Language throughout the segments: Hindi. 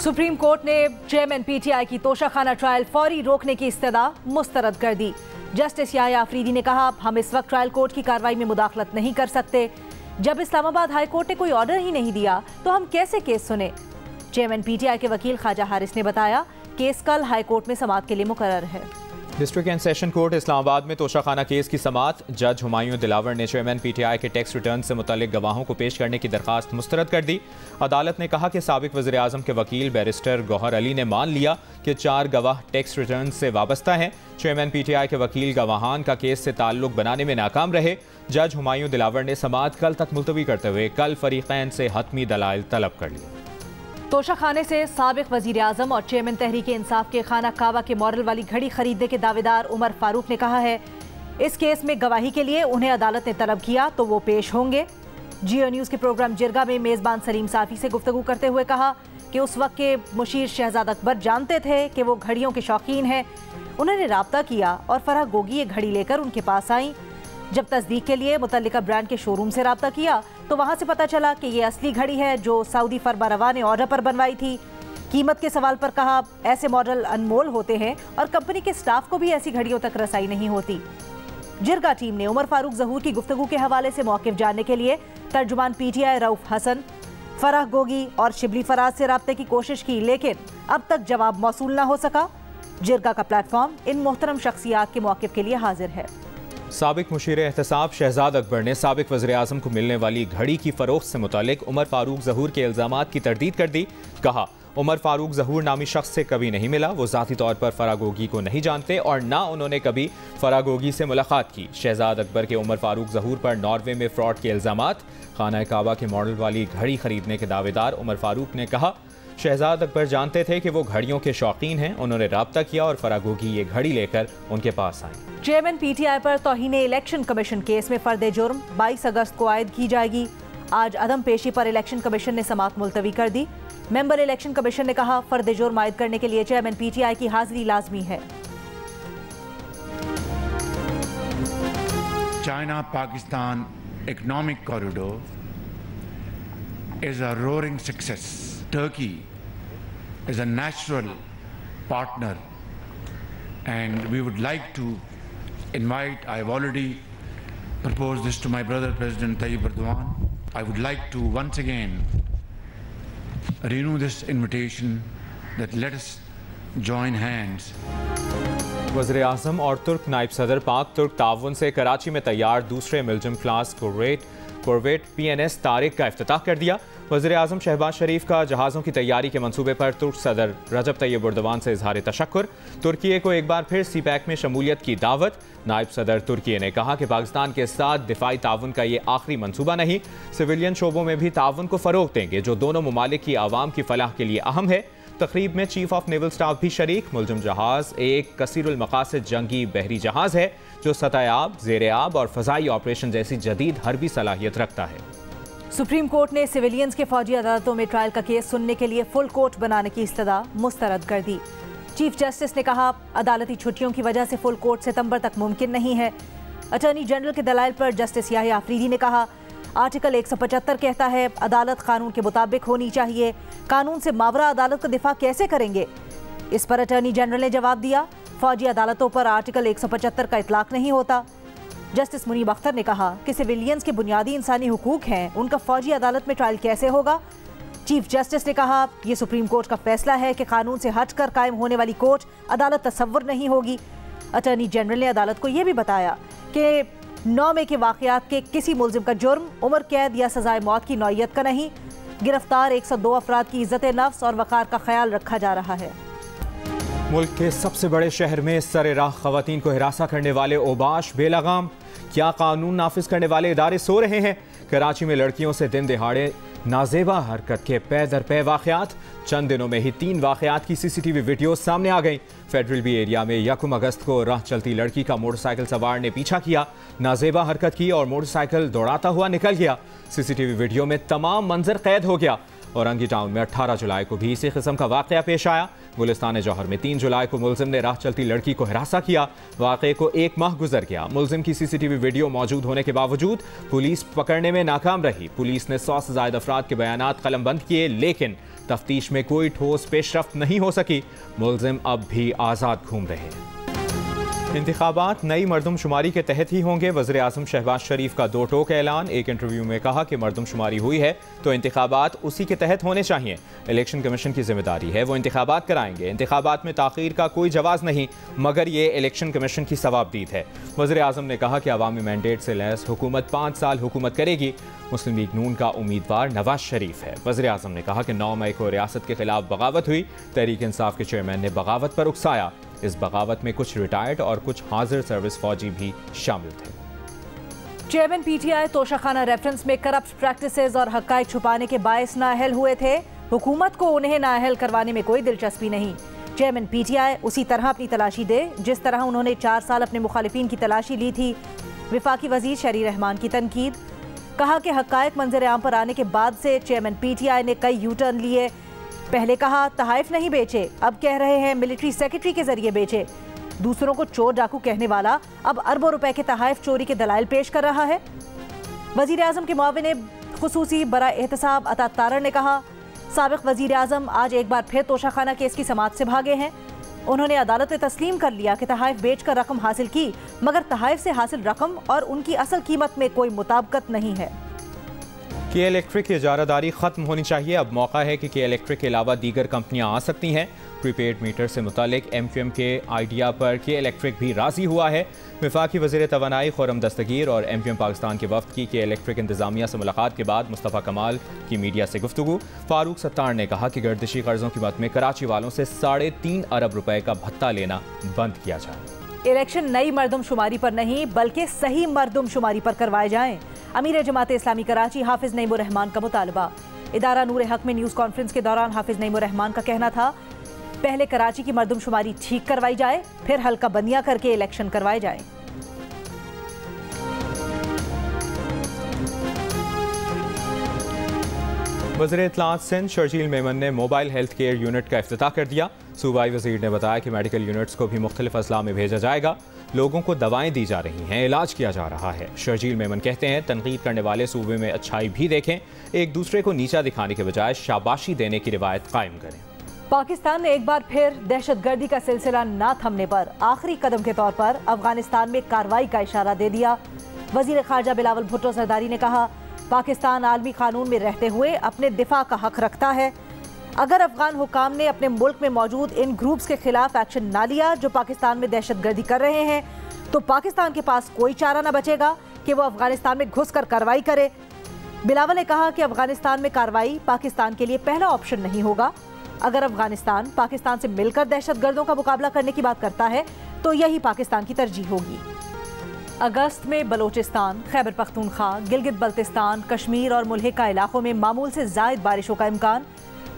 सुप्रीम कोर्ट ने चेयरमैन पीटीआई की तोशाखाना ट्रायल फौरी रोकने की इस्तदा मुस्तरद कर दी। जस्टिस याह्या अफरीदी ने कहा, हम इस वक्त ट्रायल कोर्ट की कार्रवाई में मुदाखलत नहीं कर सकते। जब इस्लामाबाद हाई कोर्ट ने कोई ऑर्डर ही नहीं दिया तो हम कैसे केस सुने। चेयरमैन पीटीआई के वकील ख्वाजा हारिस ने बताया, केस कल हाई कोर्ट में समाअत के लिए मुकर्रर है। District and session court Islamabad में तोशाखाना केस की समाअत। जज हुमायूं दिलावर ने चेयरमैन पीटीआई के टैक्स रिटर्न से मुतल्लिक गवाहों को पेश करने की दरखास्त मुस्तरद कर दी। अदालत ने कहा कि साबिक वज़ीर आज़म के वकील बैरिस्टर गौहर अली ने मान लिया कि 4 गवाह टैक्स रिटर्न से वाबस्ता हैं। चेयरमैन पीटीआई के वकील गवाहान का केस से ताल्लुक बनाने में नाकाम रहे। जज हुमायूं दिलावर ने समाअत कल तक मुलतवी करते हुए कल फरीक़ैन से हतमी दलाइल तलब कर लिए। तोशाखाने से साबिक वजीर आजम और चेयरमैन तहरीक इंसाफ के खाना काबा के मॉडल वाली घड़ी खरीदने के दावेदार उमर फारूक ने कहा है, इस केस में गवाही के लिए उन्हें अदालत ने तलब किया तो वो पेश होंगे। जियो न्यूज़ के प्रोग्राम जिरगा में मेज़बान सलीम साफ़ी से गुफ्तगू करते हुए कहा कि उस वक्त के मुशीर शहजाद अकबर जानते थे कि वो घड़ियों के शौकीन हैं। उन्होंने राब्ता किया और फराह गोगी ये घड़ी लेकर उनके पास आई। जब तस्दीक के लिए मुतल्लिका ब्रांड के शोरूम से राब्ता किया तो वहां से पता चला कि ये असली घड़ी है जो सऊदी फरमारवा ने ऑर्डर पर बनवाई थी। कीमत के सवाल पर कहा, ऐसे मॉडल अनमोल होते हैं और कंपनी के स्टाफ को भी ऐसी घड़ियों तक रसाई नहीं होती। जिरगा टीम ने उमर फारूक ज़हूर की गुफ्तगू के हवाले से मौक़िफ़ जानने के लिए तर्जुमान पीटीआई रऊफ हसन, फराह गोगी और शिबली फराज से राब्ते की कोशिश की, लेकिन अब तक जवाब मौसूल न हो सका। जिरगा का प्लेटफॉर्म इन मोहतरम शख्सियात के मौक़िफ़ के लिए हाजिर है। साबिक मुशीर एहतसाब शहजाद अकबर ने साबिक वज़ीर आज़म को मिलने वाली घड़ी की फ़रोख्त से मुतालिक उमर फारूक ज़हूर के इल्ज़ामात की तरदीद कर दी। कहा, उमर फारूक ज़हूर नामी शख्स से कभी नहीं मिला, वो ज़ाती तौर पर फराह गोगी को नहीं जानते और ना उन्होंने कभी फराह गोगी से मुलाकात की। शहजाद अकबर के उमर फारूक ज़हूर पर नॉर्वे में फ्रॉड के इल्ज़ामात। खाना काबा के मॉडल वाली घड़ी खरीदने के दावेदार उमर फारूक ने कहा, शहजाद अकबर जानते थे कि वो घड़ियों के शौकीन हैं। उन्होंने राब्ता किया और फराह गोगी ये घड़ी लेकर उनके पास आई। चेयरमैन पीटीआई पर तौहीने इलेक्शन कमीशन केस में फर्द जुर्म 22 अगस्त को आयद की जाएगी। आज अदम पेशी पर इलेक्शन कमीशन ने समाअत मुलतवी कर दी। मेंबर इलेक्शन कमीशन ने कहा, फर्द जुर्म आयद करने के लिए चेयरमैन पीटीआई की हाजिरी लाजमी है। China Pakistan economic corridor is a roaring success. Turkey is a natural partner and we would like to invite, I have already proposed this to my brother President Tayyip Erdogan. I would like to once again renew this invitation that let us join hands. वज़ीर आज़म और तुर्क नायब सदर पाक तुर्क ताउन से कराची में तैयार दूसरे मिल्जम क्लास कॉर्वेट PNS तारिक का इफ्तिताह कर दिया। वज़ीर आज़म शहबाज शरीफ का जहाज़ों की तैयारी के मंसूबे पर तुर्क सदर रजब तैयब एर्दोगान से इजहार तशक्कुर। तुर्की को एक बार फिर CPEC में शमूलियत की दावत। नायब सदर तुर्की ने कहा कि पाकिस्तान के साथ दिफाई ताउन का ये आखिरी मंसूबा नहीं, सिविलियन शोबों में भी ताउन को फ़रोग देंगे जो दोनों ममालिक की आवाम की फलाह के लिए अहम है। तकरीब में चीफ ऑफ नेवल स्टाफ भी शरीक। मुल्जम जहाज़ एक कसीरुल मकासद जंगी बहरी जहाज़ है जो सतह-ए-आब, ज़ेर-ए-आब और फ़ज़ाई ऑपरेशन जैसी जदीद हरबी सलाहियत रखता है। सुप्रीम कोर्ट ने सिविलियंस के फौजी अदालतों में ट्रायल का केस सुनने के लिए फुल कोर्ट बनाने की इस्तदा मुस्तरद कर दी। चीफ जस्टिस ने कहा, अदालती छुट्टियों की वजह से फुल कोर्ट सितंबर तक मुमकिन नहीं है। अटॉर्नी जनरल के दलाइल पर जस्टिस याह्या अफरीदी ने कहा, आर्टिकल 175 कहता है अदालत कानून के मुताबिक होनी चाहिए, कानून से मावरा अदालत का दिफा कैसे करेंगे। इस पर अटॉर्नी जनरल ने जवाब दिया, फौजी अदालतों पर आर्टिकल 175 का इतलाक नहीं होता। जस्टिस मुनीब अख्तर ने कहा कि सिविलियंस के बुनियादी इंसानी हुकूक हैं, उनका फौजी अदालत में ट्रायल कैसे होगा। चीफ जस्टिस ने कहा, यह सुप्रीम कोर्ट का फैसला है कि कानून से हटकर कायम होने वाली कोर्ट अदालत तसव्वुर नहीं होगी। अटॉर्नी जनरल ने अदालत को यह भी बताया कि 9 मई के वाक़यात के किसी मुल्जिम का जुर्म उम्र कैद या सजाए मौत की नौइयत का नहीं। गिरफ्तार 102 अफराद की इज्जत नफ्स और वक़ार का ख्याल रखा जा रहा है। मुल्क के सबसे बड़े शहर में सरे राह खवातीन को हिरासा करने वाले ओबाश बेलगाम। क्या कानून नाफिज करने वाले इदारे सो रहे हैं। कराची में लड़कियों से दिन दिहाड़े नाजेबा हरकत के पै दर पै वाक़यात। चंद दिनों में ही 3 वाक़यात की CCTV वीडियो सामने आ गई। फेडरल बी एरिया में 1 अगस्त को राह चलती लड़की का मोटरसाइकिल सवार ने पीछा किया, नाजेबा हरकत की और मोटरसाइकिल दौड़ाता हुआ निकल गया। CCTV वीडियो में तमाम मंजर कैद हो गया। औरंगी टाउन में 18 जुलाई को भी इसी किस्म का वाकया पेश आया। गुलिस्तान जौहर में 3 जुलाई को मुलजिम ने राह चलती लड़की को हिरासा किया। वाकये को 1 माह गुजर गया। मुलजिम की CCTV वीडियो मौजूद होने के बावजूद पुलिस पकड़ने में नाकाम रही। पुलिस ने 100 से ज्यादा अफराद के बयानात कलमबंद किए, लेकिन तफ्तीश में कोई ठोस पेशरफ्त नहीं हो सकी। मुलजिम अब भी आज़ाद घूम रहे हैं। इंतखाबात नई मरदमशुमारी के तहत ही होंगे। वज़ीर आज़म शहबाज शरीफ का 2 टोक ऐलान। एक इंटरव्यू में कहा कि मरदमशुमारी हुई है तो इंतखाबात उसी के तहत होने चाहिए। इलेक्शन कमीशन की जिम्मेदारी है, वो इंतखाबात कराएंगे। इंतखाबात में ताख़ीर का कोई जवाज़ नहीं, मगर ये इलेक्शन कमीशन की सवाबदीद है। वज़ीर आज़म ने कहा कि अवामी मैंडेट से लैस हुकूमत 5 साल हुकूमत करेगी। मुस्लिम लीग नून का उम्मीदवार नवाज शरीफ है। वज़ीर आज़म ने कहा कि 9 मई को रियासत के खिलाफ बगावत हुई। तहरीक इंसाफ के चेयरमैन ने बगावत पर उकसाया। इस बगावत में कुछ रिटायर्ड और कुछ हाजिर सर्विस फौजी भी शामिल थे। चेयरमैन PTI तोशाखाना रेफरेंस में करप्ट प्रैक्टिसेस और हक़ाइक़ छुपाने के बायस नाअहल हुए थे। हुकूमत को उन्हें नाअहल करवाने में कोई दिलचस्पी नहीं। चेयरमैन PTI उसी तरह अपनी तलाशी दे जिस तरह उन्होंने 4 साल अपने मुखालिफिन की तलाशी ली थी। विफाकी वजीर शहरी रहमान की तनकीद। कहा कि हक़ाइक़ मंजर आम पर आने के बाद से चेयरमैन PTI ने कई यू टर्न लिए। पहले कहा तहाइफ नहीं बेचे, अब कह रहे हैं मिलिट्री सेक्रेटरी के जरिए बेचे। दूसरों को चोर डाकू कहने वाला अब अरबों रुपए के तहाइफ चोरी के दलाइल पेश कर रहा है। वजीर आज़म के मुआविन खुसूसी बरा एहतसाब अता तारड़ ने कहा साबिक वजीर आज़म आज एक बार फिर तोशाखाना केस की समाअत से भागे हैं। उन्होंने अदालत में तस्लीम कर लिया कि तहाइफ बेच कर रकम हासिल की, मगर तहाइफ से हासिल रकम और उनकी असल कीमत में कोई मुताबिकत नहीं है। के इलेक्ट्रिक की इजारादारी खत्म होनी चाहिए। अब मौका है कि के इलेक्ट्रिक के अलावा दीगर कंपनियां आ सकती हैं। प्रीपेड मीटर से मुतालिक MQM के आइडिया पर के इलेक्ट्रिक भी राजी हुआ है। वफाकी वज़ीर तवानाई खुर्रम दस्तगीर और MQM पाकिस्तान के वफ्द की के इलेक्ट्रिक इंतजामिया से मुलाकात के बाद मुस्तफ़ा कमाल की मीडिया से गुफ्तगू। फारूक सत्तार ने कहा कि गर्दिशी कर्जों की मद में कराची वालों से 3.5 अरब रुपए का भत्ता लेना बंद किया जाए। इलेक्शन नई मरदमशुमारी पर नहीं बल्कि सही मरदमशुमारी पर करवाए जाएं। अमीर जमात इस्लामी कराची हाफिज नईमुर रहमान का मुतालबा। इदारा नूर हक में न्यूज़ कॉन्फ्रेंस के दौरान हाफिज नईमुर रहमान का कहना था पहले कराची की मरदमशुमारी ठीक करवाई जाए, फिर हल्का बंदियां करके इलेक्शन करवाए जाए। वज़ीर इत्तलात सिंध शर्जील मेमन ने मोबाइल हेल्थ केयर यूनिट का इफ्तिताह कर दिया। सूबाई वज़ीर ने बताया कि मेडिकल यूनिट्स को भी मुख्तलिफ अजला में भेजा जाएगा। लोगों को दवाएं दी जा रही हैं, इलाज किया जा रहा है। शर्जील मेमन कहते हैं तनकीद करने वाले सूबे में अच्छाई भी देखें, एक दूसरे को नीचा दिखाने के बजाय शाबाशी देने की रिवायत कायम करें। पाकिस्तान ने एक बार फिर दहशतगर्दी का सिलसिला न थमने पर आखिरी कदम के तौर पर अफगानिस्तान में कार्रवाई का इशारा दे दिया। वज़ीर ख़ारजा बिलावल भुट्टो सरदारी ने कहा पाकिस्तान आलमी कानून में रहते हुए अपने दिफा का हक रखता है। अगर अफगान हुकाम ने अपने मुल्क में मौजूद इन ग्रुप्स के खिलाफ एक्शन ना लिया जो पाकिस्तान में दहशतगर्दी कर रहे हैं, तो पाकिस्तान के पास कोई चारा न बचेगा कि वो अफगानिस्तान में घुसकर कार्रवाई करे। बिलावल ने कहा कि अफगानिस्तान में कार्रवाई पाकिस्तान के लिए पहला ऑप्शन नहीं होगा। अगर अफगानिस्तान पाकिस्तान से मिलकर दहशतगर्दों का मुकाबला करने की बात करता है तो यही पाकिस्तान की तरजीह होगी। अगस्त में बलोचिस्तान, खैबर पख्तूनख्वा, गिलगित बल्तिस्तान, कश्मीर और मुल्हिका इलाकों में मामूल से ज़ायद बारिशों का इम्कान।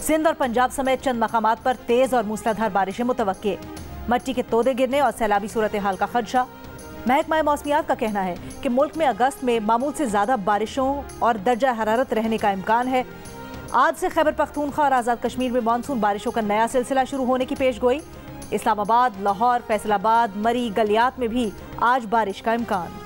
सिंध और पंजाब समेत चंद मकामात पर तेज़ और मूसलाधार बारिशें मुतवक्के। मट्टी के तोदे गिरने और सैलाबी सूरत हाल का खदशा। महकमा मौसमियात का कहना है कि मुल्क में अगस्त में मामूल से ज़्यादा बारिशों और दर्जा हरारत रहने का इम्कान है। आज से खैबर पख्तूनख्वा और आज़ाद कश्मीर में मानसून बारिशों का नया सिलसिला शुरू होने की पेशगोई। इस्लामाबाद, लाहौर, फैसलाबाद, मरी, गलियात में भी आज बारिश का इम्कान।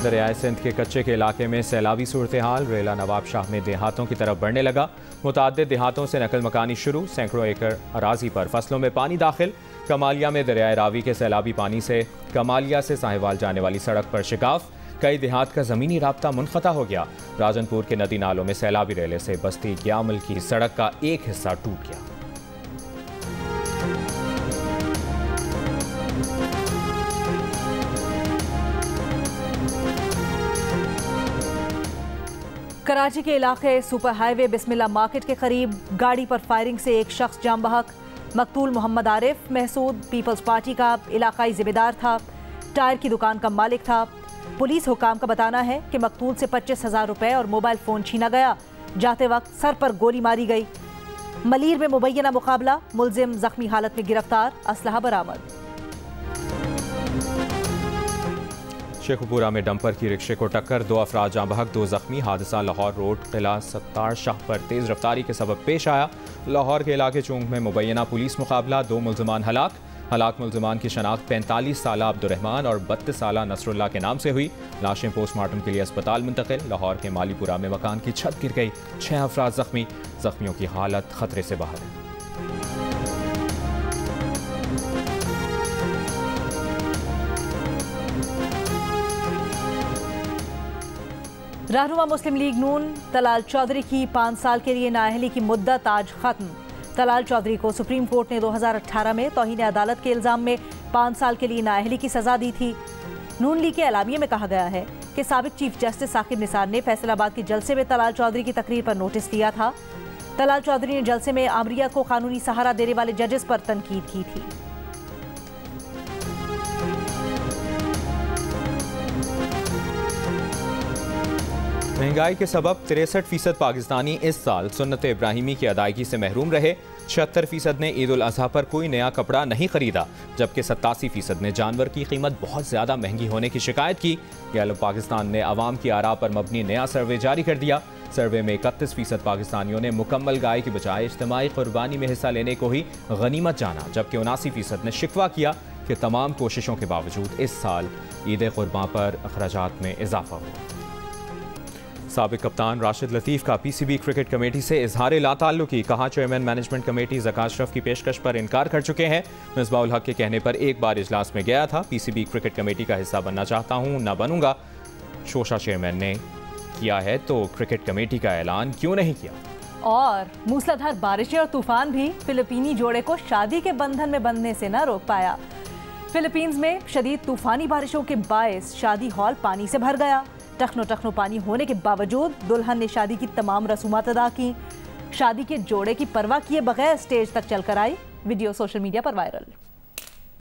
दरियाए सिंध के कच्चे के इलाके में सैलाबी सूरत हाल। रेला नवाब शाह में देहातों की तरफ बढ़ने लगा। मुताद्दिद देहातों से नकल मकानी शुरू। सैकड़ों एकड़ अराजी पर फसलों में पानी दाखिल। कमालिया में दरियाए रावी के सैलाबी पानी से कमालिया से साहिवाल जाने वाली सड़क पर शिकाफ। कई देहात का ज़मीनी राब्ता मुनक़ता हो गया। राजनपुर के नदी नालों में सैलाबी रेले से बस्ती ग्यामल की सड़क का एक हिस्सा टूट गया। कराची के इलाके सुपर हाईवे बिस्मिल्ला मार्केट के करीब गाड़ी पर फायरिंग से एक शख्स जाम बहक। मकतूल मोहम्मद आरिफ महसूद पीपल्स पार्टी का इलाकाई जिम्मेदार था। टायर की दुकान का मालिक था। पुलिस हुकाम का बताना है कि मकतूल से 25,000 रुपए और मोबाइल फ़ोन छीना गया। जाते वक्त सर पर गोली मारी गई। मलीर में मुबैना मुकाबला, मुलजिम जख्मी हालत में गिरफ्तार, असलहा बरामद। शेखुपुरा में डंपर की रिक्शे को टक्कर, 2 अफराद जाँ बहक, 2 जख्मी। हादसा लाहौर रोड किला सत्तार शाह पर तेज़ रफ्तारी के सबब पेश आया। लाहौर के इलाके चूंग में मुबैना पुलिस मुकाबला, 2 मुल्ज़िमान हलाक मुल्ज़िमान की शनाख्त 45 साला अब्दुर्रहमान और 32 साला नसरुल्लाह के नाम से हुई। लाशें पोस्टमार्टम के लिए अस्पताल मुंतकिल। लाहौर के मालीपुरा में मकान की छत गिर गई, 6 अफराद जख्मी। जख्मियों की हालत खतरे से बाहर है। रहनुमा मुस्लिम लीग नून तलाल चौधरी की 5 साल के लिए नाअहली की मुद्दत आज खत्म। तलाल चौधरी को सुप्रीम कोर्ट ने 2018 में तौहीन अदालत के इल्जाम में 5 साल के लिए नाअहली की सजा दी थी। नून लीग के एलामिये में कहा गया है कि साबिक चीफ जस्टिस साकिब निसार ने फैसलाबाद के जलसे में तलाल चौधरी की तकरीर पर नोटिस दिया था। तलाल चौधरी ने जलसे में आमरिया को कानूनी सहारा देने वाले जजेस पर तनकीद की थी। महंगाई के सबब 63% पाकिस्तानी इस साल सुन्नत इब्राहिमी की अदायगी से महरूम रहे। 76% ने ईद उल अजहा पर कोई नया कपड़ा नहीं खरीदा, जबकि 87% ने जानवर की कीमत बहुत ज़्यादा महंगी होने की शिकायत की। गैलप पाकिस्तान ने अवाम की आरा पर मबनी नया सर्वे जारी कर दिया। सर्वे में 31% पाकिस्तानियों ने मुकम्मल गाय की बजाय इज्तिमाई कुर्बानी में हिस्सा लेने को ही गनीमत जाना, जबकि 79% ने शिकवा किया कि तमाम कोशिशों के बावजूद इस साल ईद कुर्बान पर अखराजात में इजाफा हुआ। साबिक कप्तान राशिद लतीफ़ का पीसीबी क्रिकेट कमेटी से इजहार लाताल्लुकी, कहा चेयरमैन मैनेजमेंट कमेटी ज़कात अशरफ की पेशकश पर इनकार कर चुके हैं। मिसबाहुल हक के कहने पर एक बार इजलास में गया था, पीसीबी क्रिकेट कमेटी का हिस्सा बनना चाहता हूं, न बनूंगा। शोशा चेयरमैन ने किया है तो क्रिकेट कमेटी का ऐलान क्यों नहीं किया। और मूसलाधार बारिशें और तूफान भी फिलिपीनी जोड़े को शादी के बंधन में बंधने से न रोक पाया। फिलीपींस में शदीद तूफानी बारिशों के बायस शादी हॉल पानी से भर गया। टखनो पानी होने के बावजूद दुल्हन ने शादी की तमाम रसूमात अदा की। शादी के जोड़े की परवाह किए बगैर स्टेज तक चलकर आई। वीडियो सोशल मीडिया पर वायरल।